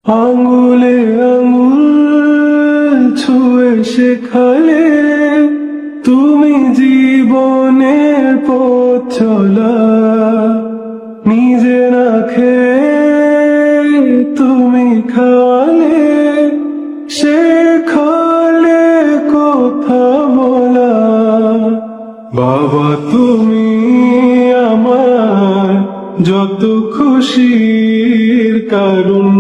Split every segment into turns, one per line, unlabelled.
আঙুলে আঙুল ছুঁয়ে শেখালে তুমি জীবনের পথ চলা। নিজে না খেয়ে তুমি খাওয়ালে, শেখালে কথা বলা। বাবা তুমি আমার যত খুশির কারণ,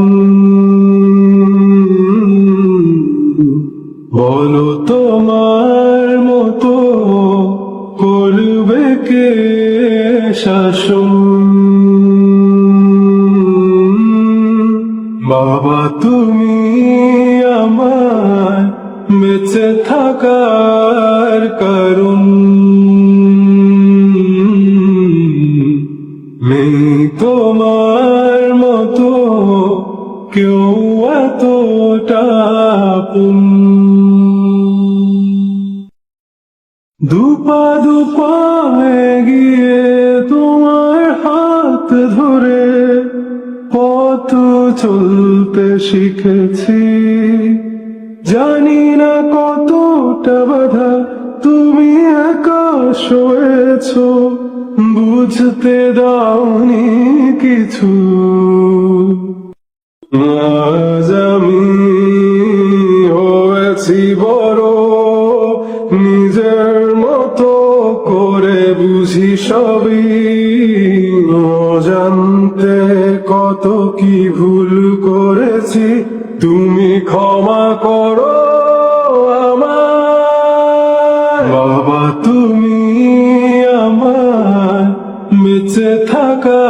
বলো তোমার মতো করবে কে শাসন। বাবা তুমি আমার বেঁচে থাকার কারণ, নেই তোমার মতো কেউ এতটা আপন। দুপা দুপা এগিয়ে তোমার হাত ধরে পথ চলতে শিখেছি। জানি না কতটা বাধা তুমি একা সয়েছ, বুঝতে দাওনি কিছু। আজ আমি হয়েছি বড়, নিজের মতো করে বুঝি সবই। অজান্তে কত কি ভুল করেছি, তুমি ক্ষমা করো আমার। বাবা তুমি আমার বেঁচে থাকা